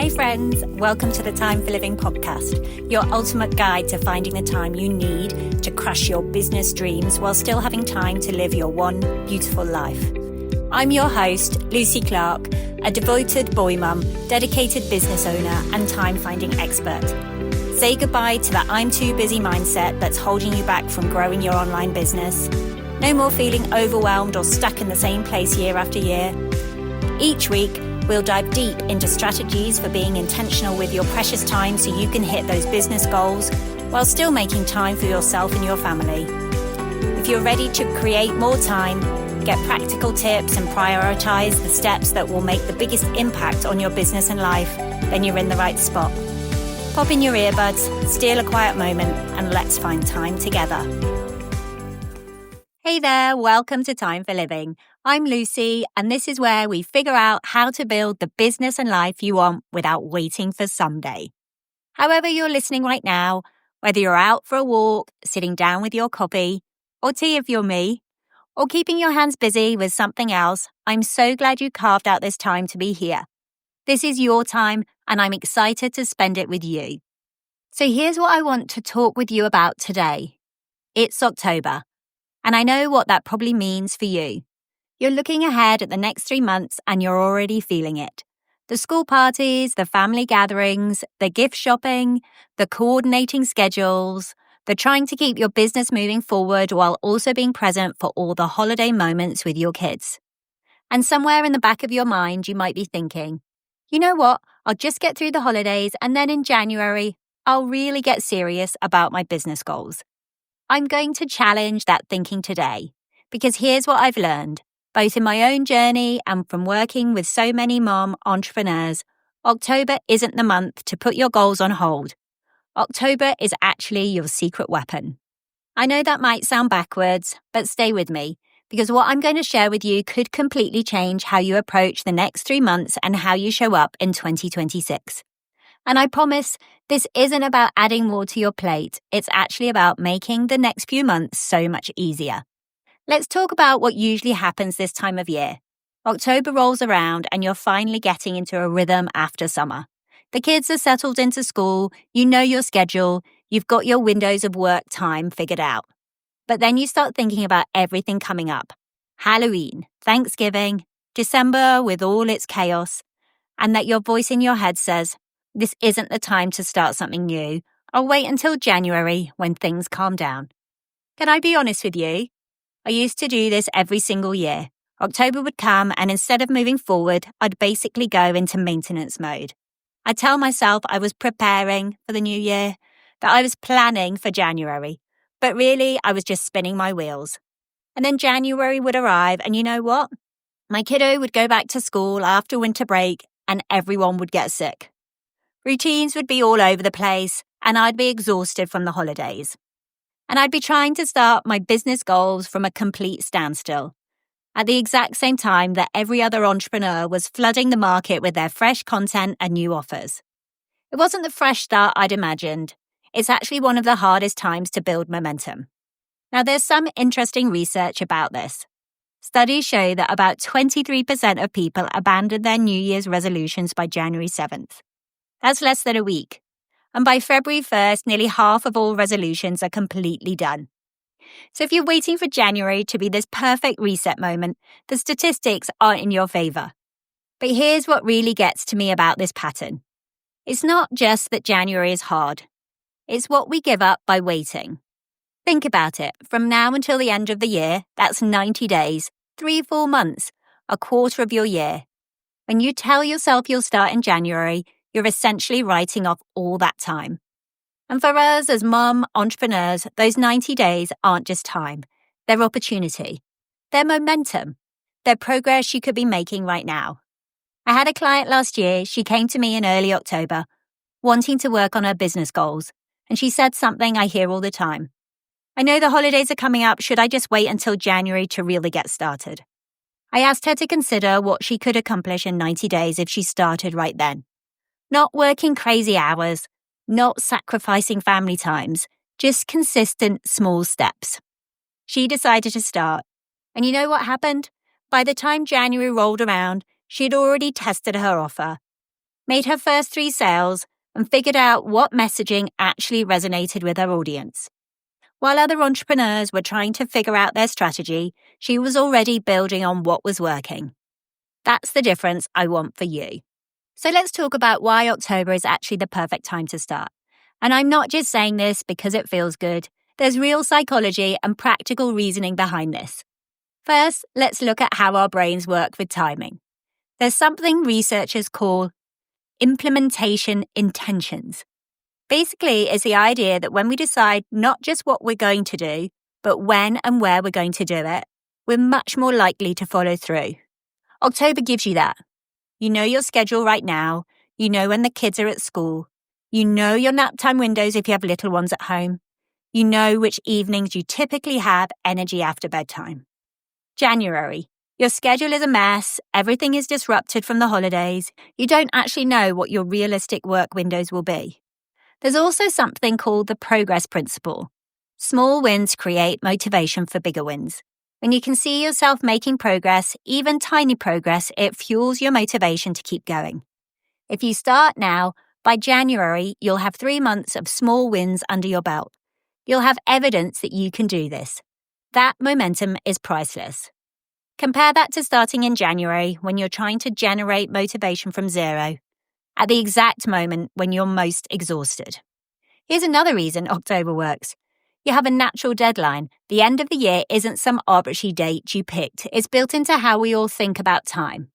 Hey friends, welcome to the Time for Living podcast, your ultimate guide to finding the time you need to crush your business dreams while still having time to live your one beautiful life. I'm your host, Lucy Clark, a devoted boy mum, dedicated business owner, and time-finding expert. Say goodbye to the I'm too busy mindset that's holding you back from growing your online business. No more feeling overwhelmed or stuck in the same place year after year. Each week, we'll dive deep into strategies for being intentional with your precious time so you can hit those business goals while still making time for yourself and your family. If you're ready to create more time, get practical tips and prioritize the steps that will make the biggest impact on your business and life, then you're in the right spot. Pop in your earbuds, steal a quiet moment, and let's find time together. Hey there, welcome to Time for Living. I'm Lucy, and this is where we figure out how to build the business and life you want without waiting for someday. However you're listening right now, whether you're out for a walk, sitting down with your coffee, or tea if you're me, or keeping your hands busy with something else, I'm so glad you carved out this time to be here. This is your time, and I'm excited to spend it with you. So here's what I want to talk with you about today. It's October, and I know what that probably means for you. You're looking ahead at the next 3 months and you're already feeling it. The school parties, the family gatherings, the gift shopping, the coordinating schedules, the trying to keep your business moving forward while also being present for all the holiday moments with your kids. And somewhere in the back of your mind, you might be thinking, you know what, I'll just get through the holidays and then in January, I'll really get serious about my business goals. I'm going to challenge that thinking today because here's what I've learned. Both in my own journey and from working with so many mom entrepreneurs, October isn't the month to put your goals on hold. October is actually your secret weapon. I know that might sound backwards, but stay with me, because what I'm going to share with you could completely change how you approach the next 3 months and how you show up in 2026. And I promise this isn't about adding more to your plate. It's actually about making the next few months so much easier. Let's talk about what usually happens this time of year. October rolls around and you're finally getting into a rhythm after summer. The kids are settled into school, you know your schedule, you've got your windows of work time figured out. But then you start thinking about everything coming up. Halloween, Thanksgiving, December with all its chaos, and that your voice in your head says, this isn't the time to start something new. I'll wait until January when things calm down. Can I be honest with you? I used to do this every single year. October would come and instead of moving forward, I'd basically go into maintenance mode. I'd tell myself I was preparing for the new year, that I was planning for January, but really I was just spinning my wheels. And then January would arrive and you know what? My kiddo would go back to school after winter break and everyone would get sick. Routines would be all over the place and I'd be exhausted from the holidays. And I'd be trying to start my business goals from a complete standstill, at the exact same time that every other entrepreneur was flooding the market with their fresh content and new offers. It wasn't the fresh start I'd imagined. It's actually one of the hardest times to build momentum. Now, there's some interesting research about this. Studies show that about 23% of people abandon their New Year's resolutions by January 7th. That's less than a week. And by February 1st, nearly half of all resolutions are completely done. So if you're waiting for January to be this perfect reset moment, the statistics aren't in your favor. But here's what really gets to me about this pattern. It's not just that January is hard. It's what we give up by waiting. Think about it. From now until the end of the year, that's 90 days, 3 full months, a quarter of your year. When you tell yourself you'll start in January, you're essentially writing off all that time. And for us as mom entrepreneurs, those 90 days aren't just time. They're opportunity. They're momentum. They're progress you could be making right now. I had a client last year. She came to me in early October, wanting to work on her business goals. And she said something I hear all the time. I know the holidays are coming up. Should I just wait until January to really get started? I asked her to consider what she could accomplish in 90 days if she started right then. Not working crazy hours, not sacrificing family times, just consistent small steps. She decided to start. And you know what happened? By the time January rolled around, she'd already tested her offer. made her first 3 sales, and figured out what messaging actually resonated with her audience. While other entrepreneurs were trying to figure out their strategy, she was already building on what was working. That's the difference I want for you. So let's talk about why October is actually the perfect time to start. And I'm not just saying this because it feels good. There's real psychology and practical reasoning behind this. First, let's look at how our brains work with timing. There's something researchers call implementation intentions. Basically, it's the idea that when we decide not just what we're going to do, but when and where we're going to do it, we're much more likely to follow through. October gives you that. You know your schedule right now. You know when the kids are at school. You know your nap time windows if you have little ones at home. You know which evenings you typically have energy after bedtime. January. Your schedule is a mess. Everything is disrupted from the holidays. You don't actually know what your realistic work windows will be. There's also something called the progress principle. Small wins create motivation for bigger wins. When you can see yourself making progress, even tiny progress, it fuels your motivation to keep going. If you start now, by January, you'll have 3 months of small wins under your belt. You'll have evidence that you can do this. That momentum is priceless. Compare that to starting in January when you're trying to generate motivation from zero, at the exact moment when you're most exhausted. Here's another reason October works. You have a natural deadline. The end of the year isn't some arbitrary date you picked. It's built into how we all think about time.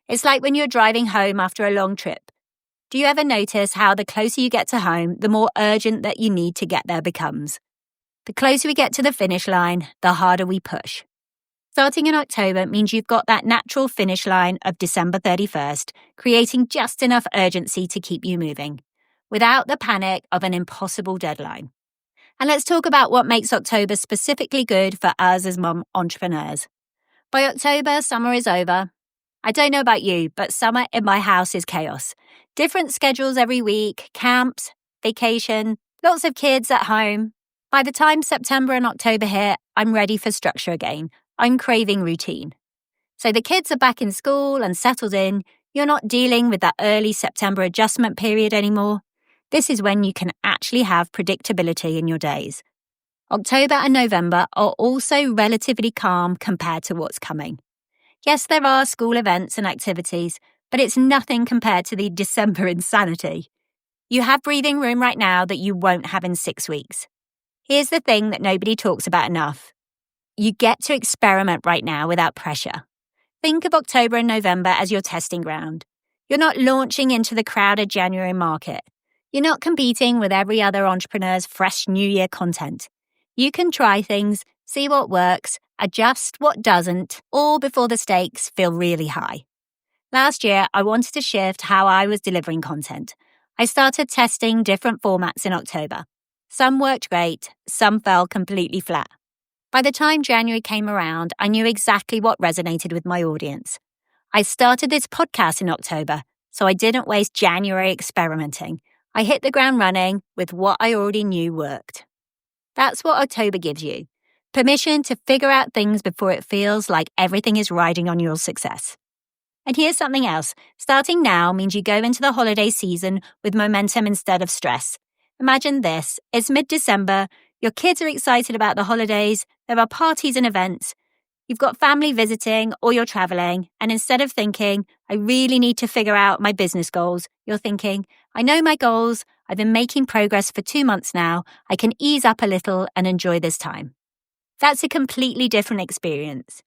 It's like when you're driving home after a long trip. Do you ever notice how the closer you get to home, the more urgent that you need to get there becomes? The closer we get to the finish line, the harder we push. Starting in October means you've got that natural finish line of December 31st, creating just enough urgency to keep you moving, without the panic of an impossible deadline. And let's talk about what makes October specifically good for us as mom entrepreneurs. By October, summer is over. I don't know about you, but summer in my house is chaos. Different schedules every week, camps, vacation, lots of kids at home. By the time September and October hit, I'm ready for structure again. I'm craving routine. So the kids are back in school and settled in. You're not dealing with that early September adjustment period anymore. This is when you can actually have predictability in your days. October and November are also relatively calm compared to what's coming. Yes, there are school events and activities, but it's nothing compared to the December insanity. You have breathing room right now that you won't have in 6 weeks. Here's the thing that nobody talks about enough. You get to experiment right now without pressure. Think of October and November as your testing ground. You're not launching into the crowded January market. You're not competing with every other entrepreneur's fresh New Year content. You can try things, see what works, adjust what doesn't, all before the stakes feel really high. Last year, I wanted to shift how I was delivering content. I started testing different formats in October. Some worked great, some fell completely flat. By the time January came around, I knew exactly what resonated with my audience. I started this podcast in October, so I didn't waste January experimenting. I hit the ground running with what I already knew worked. That's what October gives you. Permission to figure out things before it feels like everything is riding on your success. And here's something else. Starting now means you go into the holiday season with momentum instead of stress. Imagine this. It's mid-December. Your kids are excited about the holidays. There are parties and events. You've got family visiting or you're traveling. And instead of thinking, I really need to figure out my business goals, you're thinking, I know my goals. I've been making progress for 2 months now. I can ease up a little and enjoy this time. That's a completely different experience.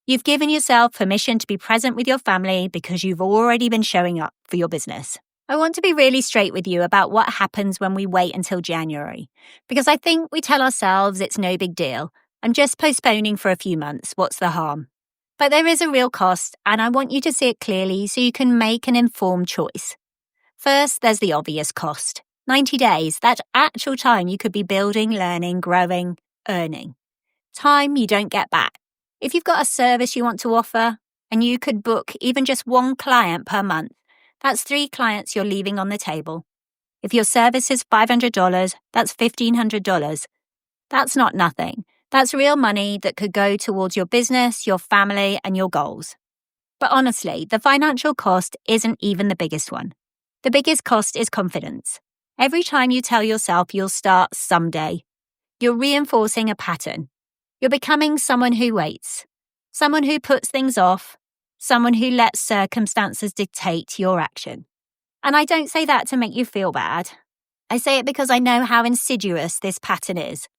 You've given yourself permission to be present with your family because you've already been showing up for your business. I want to be really straight with you about what happens when we wait until January, because I think we tell ourselves it's no big deal. I'm just postponing for a few months. What's the harm? But there is a real cost, and I want you to see it clearly so you can make an informed choice. First, there's the obvious cost. 90 days, that actual time you could be building, learning, growing, earning. Time you don't get back. If you've got a service you want to offer, and you could book even just 1 client per month, that's 3 clients you're leaving on the table. If your service is $500, that's $1,500. That's not nothing. That's real money that could go towards your business, your family, and your goals. But honestly, the financial cost isn't even the biggest one. The biggest cost is confidence. Every time you tell yourself you'll start someday, you're reinforcing a pattern. You're becoming someone who waits, someone who puts things off, someone who lets circumstances dictate your action. And I don't say that to make you feel bad. I say it because I know how insidious this pattern is.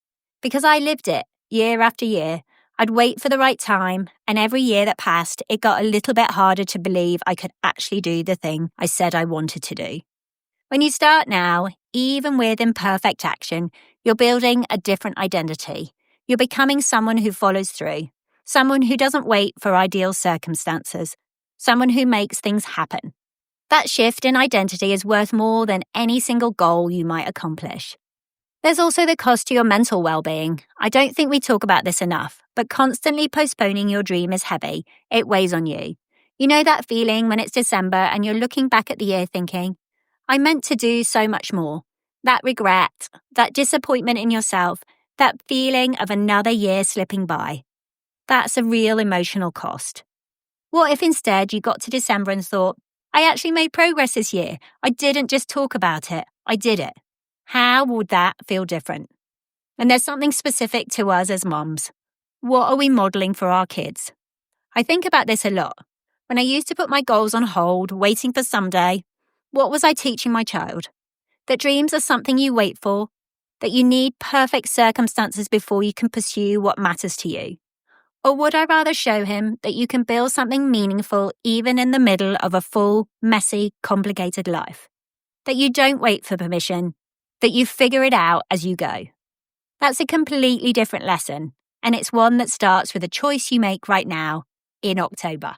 Because I lived it year after year. I'd wait for the right time, and every year that passed, it got a little bit harder to believe I could actually do the thing I said I wanted to do. When you start now, even with imperfect action, you're building a different identity. You're becoming someone who follows through, someone who doesn't wait for ideal circumstances, someone who makes things happen. That shift in identity is worth more than any single goal you might accomplish. There's also the cost to your mental well-being. I don't think we talk about this enough, but constantly postponing your dream is heavy. It weighs on you. You know that feeling when it's December and you're looking back at the year thinking, I meant to do so much more. That regret, that disappointment in yourself, that feeling of another year slipping by. That's a real emotional cost. What if instead you got to December and thought, I actually made progress this year. I didn't just talk about it. I did it. How would that feel different? And there's something specific to us as moms. What are we modelling for our kids? I think about this a lot. When I used to put my goals on hold, waiting for someday, what was I teaching my child? That dreams are something you wait for, that you need perfect circumstances before you can pursue what matters to you. Or would I rather show him that you can build something meaningful even in the middle of a full, messy, complicated life? That you don't wait for permission, that you figure it out as you go. That's a completely different lesson, and it's one that starts with a choice you make right now in October.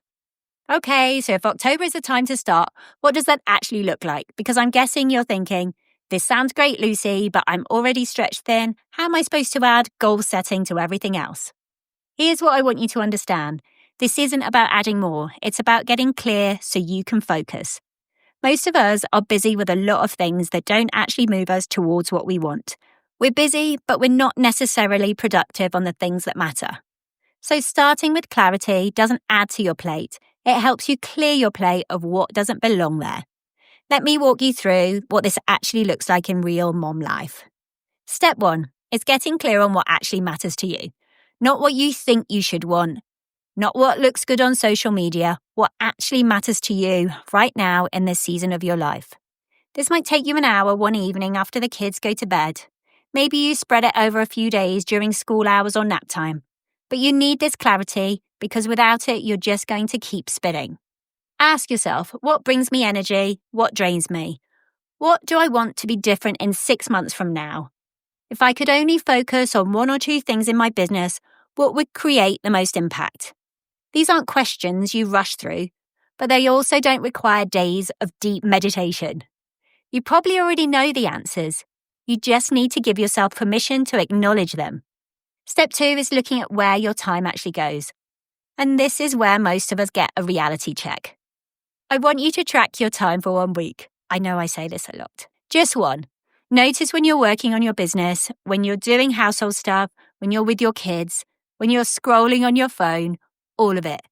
Okay, so if October is the time to start, what does that actually look like? Because I'm guessing you're thinking, this sounds great, Lucy, but I'm already stretched thin. How am I supposed to add goal setting to everything else? Here's what I want you to understand. This isn't about adding more. It's about getting clear so you can focus. Most of us are busy with a lot of things that don't actually move us towards what we want. We're busy, but we're not necessarily productive on the things that matter. So starting with clarity doesn't add to your plate. It helps you clear your plate of what doesn't belong there. Let me walk you through what this actually looks like in real mom life. Step 1 is getting clear on what actually matters to you. Not what you think you should want. Not what looks good on social media. What actually matters to you right now in this season of your life. This might take you an hour one evening after the kids go to bed. Maybe you spread it over a few days during school hours or nap time. But you need this clarity because without it, you're just going to keep spinning. Ask yourself, what brings me energy? What drains me? What do I want to be different in 6 months from now? If I could only focus on 1 or 2 things in my business, what would create the most impact? These aren't questions you rush through, but they also don't require days of deep meditation. You probably already know the answers. You just need to give yourself permission to acknowledge them. Step 2 is looking at where your time actually goes. And this is where most of us get a reality check. I want you to track your time for 1 week. I know I say this a lot. Just 1. Notice when you're working on your business, when you're doing household stuff, when you're with your kids, when you're scrolling on your phone, all of it.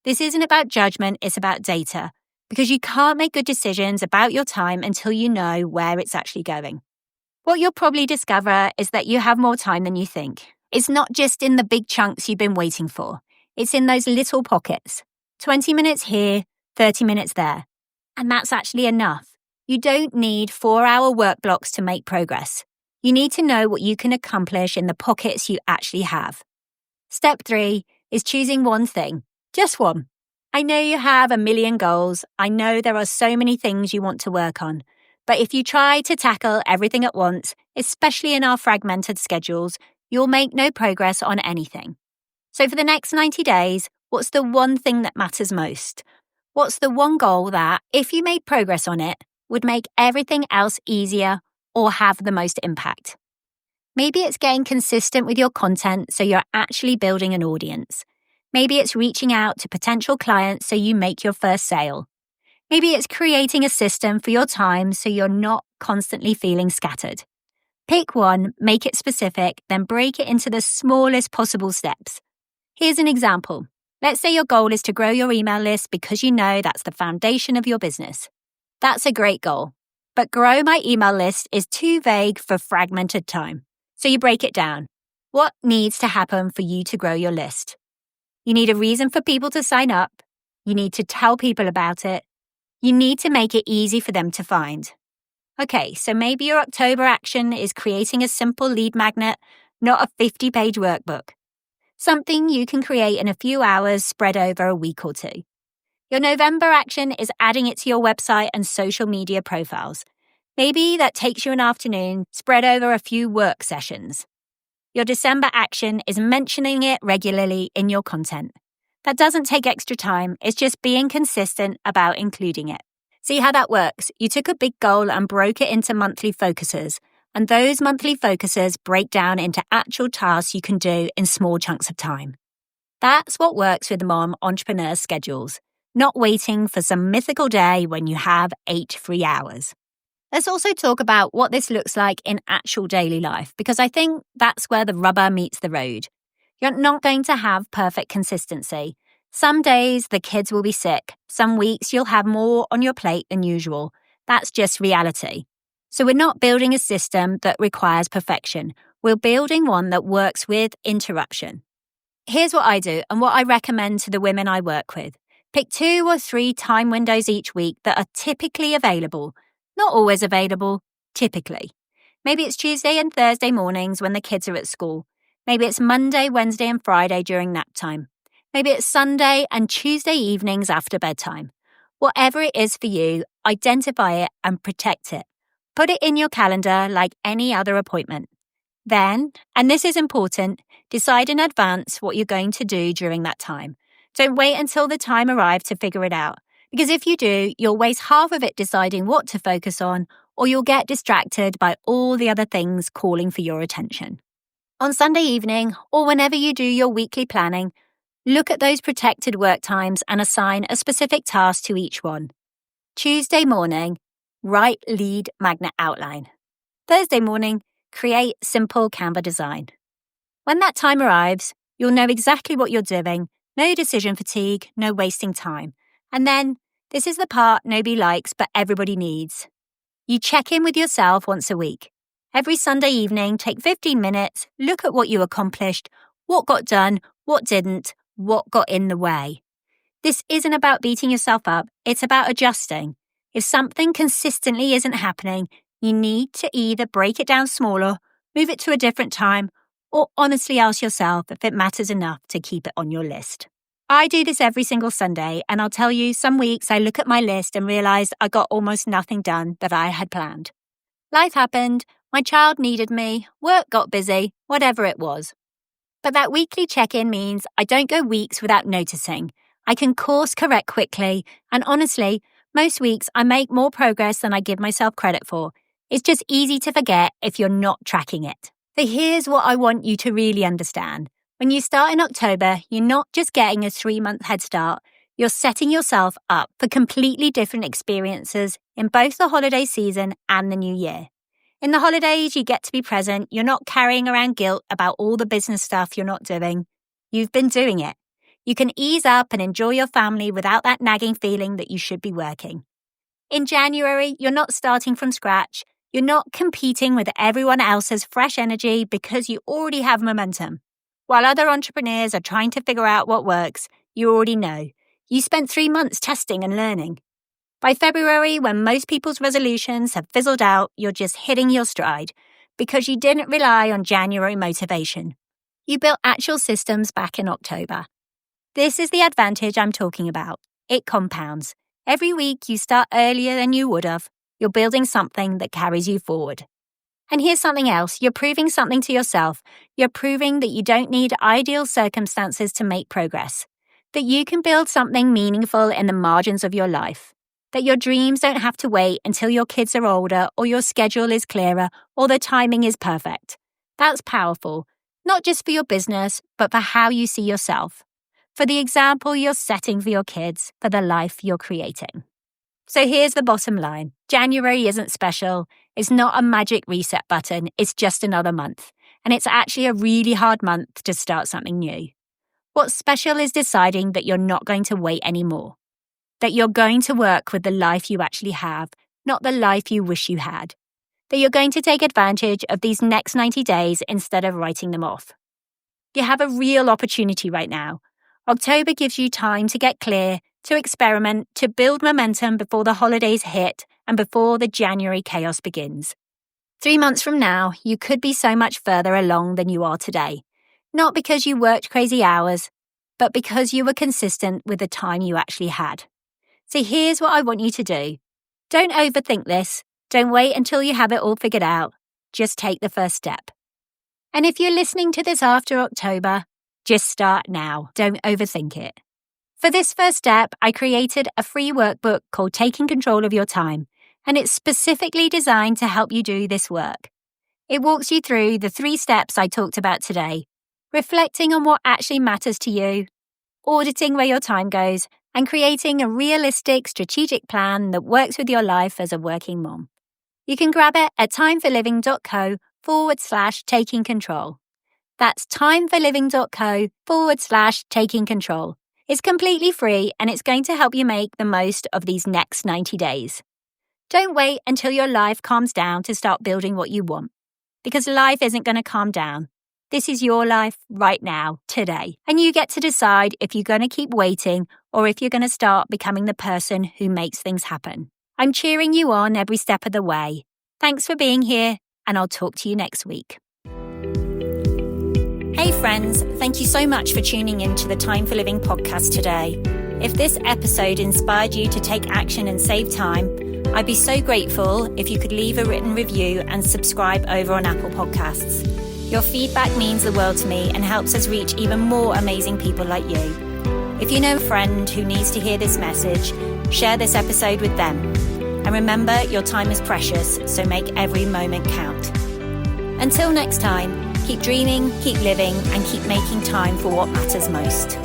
This isn't about judgment, it's about data. Because you can't make good decisions about your time until you know where it's actually going. What you'll probably discover is that you have more time than you think. It's not just in the big chunks you've been waiting for. It's in those little pockets. 20 minutes here, 30 minutes there. And that's actually enough. You don't need 4-hour work blocks to make progress. You need to know what you can accomplish in the pockets you actually have. Step 3 is choosing one thing. Just one. I know you have a million goals. I know there are so many things you want to work on. But if you try to tackle everything at once, especially in our fragmented schedules, you'll make no progress on anything. So for the next 90 days, what's the one thing that matters most? What's the one goal that, if you made progress on it, would make everything else easier or have the most impact? Maybe it's getting consistent with your content so you're actually building an audience. Maybe it's reaching out to potential clients so you make your first sale. Maybe it's creating a system for your time so you're not constantly feeling scattered. Pick one, make it specific, then break it into the smallest possible steps. Here's an example. Let's say your goal is to grow your email list because you know that's the foundation of your business. That's a great goal. But grow my email list is too vague for fragmented time. So you break it down. What needs to happen for you to grow your list? You need a reason for people to sign up. You need to tell people about it. You need to make it easy for them to find. Okay, so maybe your October action is creating a simple lead magnet, not a 50-page workbook. Something you can create in a few hours spread over a week or two. Your November action is adding it to your website and social media profiles. Maybe that takes you an afternoon spread over a few work sessions. Your December action is mentioning it regularly in your content. That doesn't take extra time, it's just being consistent about including it. See how that works? You took a big goal and broke it into monthly focuses, and those monthly focuses break down into actual tasks you can do in small chunks of time. That's what works with mom entrepreneur schedules, not waiting for some mythical day when you have 8 free hours. Let's also talk about what this looks like in actual daily life, because I think that's where the rubber meets the road. You're not going to have perfect consistency. Some days the kids will be sick. Some weeks you'll have more on your plate than usual. That's just reality. So we're not building a system that requires perfection. We're building one that works with interruption. Here's what I do and what I recommend to the women I work with. Pick 2 or 3 time windows each week that are typically available. Not always available, typically. Maybe it's Tuesday and Thursday mornings when the kids are at school. Maybe it's Monday, Wednesday and Friday during nap time. Maybe it's Sunday and Tuesday evenings after bedtime. Whatever it is for you, identify it and protect it. Put it in your calendar like any other appointment. Then, and this is important, decide in advance what you're going to do during that time. Don't wait until the time arrives to figure it out. Because if you do, you'll waste half of it deciding what to focus on, or you'll get distracted by all the other things calling for your attention. On Sunday evening, or whenever you do your weekly planning, look at those protected work times and assign a specific task to each one. Tuesday morning, write lead magnet outline. Thursday morning, create simple Canva design. When that time arrives, you'll know exactly what you're doing, no decision fatigue, no wasting time. And then, this is the part nobody likes but everybody needs. You check in with yourself once a week. Every Sunday evening, take 15 minutes, look at what you accomplished, what got done, what didn't, what got in the way. This isn't about beating yourself up, it's about adjusting. If something consistently isn't happening, you need to either break it down smaller, move it to a different time, or honestly ask yourself if it matters enough to keep it on your list. I do this every single Sunday, and I'll tell you, some weeks I look at my list and realize I got almost nothing done that I had planned. Life happened, my child needed me, work got busy, whatever it was. But that weekly check-in means I don't go weeks without noticing. I can course correct quickly, and honestly, most weeks I make more progress than I give myself credit for. It's just easy to forget if you're not tracking it. So here's what I want you to really understand. When you start in October, you're not just getting a 3-month head start, you're setting yourself up for completely different experiences in both the holiday season and the new year. In the holidays, you get to be present, you're not carrying around guilt about all the business stuff you're not doing. You've been doing it. You can ease up and enjoy your family without that nagging feeling that you should be working. In January, you're not starting from scratch. You're not competing with everyone else's fresh energy because you already have momentum. While other entrepreneurs are trying to figure out what works, you already know. You spent 3 months testing and learning. By February, when most people's resolutions have fizzled out, you're just hitting your stride because you didn't rely on January motivation. You built actual systems back in October. This is the advantage I'm talking about. It compounds. Every week you start earlier than you would have. You're building something that carries you forward. And here's something else. You're proving something to yourself. You're proving that you don't need ideal circumstances to make progress. That you can build something meaningful in the margins of your life. That your dreams don't have to wait until your kids are older or your schedule is clearer or the timing is perfect. That's powerful, not just for your business, but for how you see yourself. For the example you're setting for your kids, for the life you're creating. So here's the bottom line. January isn't special. It's not a magic reset button. It's just another month. And it's actually a really hard month to start something new. What's special is deciding that you're not going to wait anymore. that you're going to work with the life you actually have, not the life you wish you had. That you're going to take advantage of these next 90 days instead of writing them off. You have a real opportunity right now. October gives you time to get clear, to experiment, to build momentum before the holidays hit and before the January chaos begins. 3 months from now, you could be so much further along than you are today. Not because you worked crazy hours, but because you were consistent with the time you actually had. So here's what I want you to do. Don't overthink this. Don't wait until you have it all figured out. Just take the first step. And if you're listening to this after October, just start now. Don't overthink it. For this first step, I created a free workbook called Taking Control of Your Time, and it's specifically designed to help you do this work. It walks you through the 3 steps I talked about today, reflecting on what actually matters to you, auditing where your time goes, and creating a realistic strategic plan that works with your life as a working mom. You can grab it at timeforliving.co/taking control. That's timeforliving.co/taking control. It's completely free and it's going to help you make the most of these next 90 days. Don't wait until your life calms down to start building what you want, because life isn't going to calm down. This is your life right now, today, and you get to decide if you're going to keep waiting or if you're going to start becoming the person who makes things happen. I'm cheering you on every step of the way. Thanks for being here, and I'll talk to you next week. Hey friends, thank you so much for tuning in to the Time for Living podcast today. If this episode inspired you to take action and save time, I'd be so grateful if you could leave a written review and subscribe over on Apple Podcasts. Your feedback means the world to me and helps us reach even more amazing people like you. If you know a friend who needs to hear this message, share this episode with them. And remember, your time is precious, so make every moment count. Until next time, keep dreaming, keep living, and keep making time for what matters most.